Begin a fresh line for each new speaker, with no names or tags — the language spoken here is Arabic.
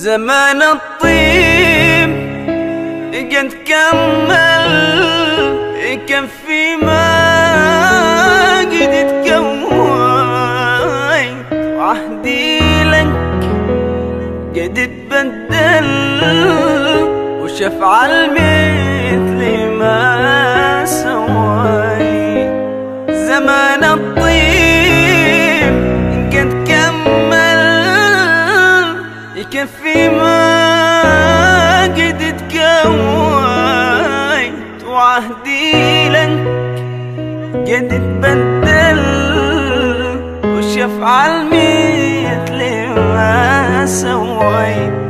زمان الطيب قد كمل يكفي ما قد تكوي، وعهدي لك قد تبدل وشفع المثل ما سوي. زمان الطيب قد كمل يكفي ما قد تكويت، وعهدي لك قد تبدل وشفع المثل ما سويت.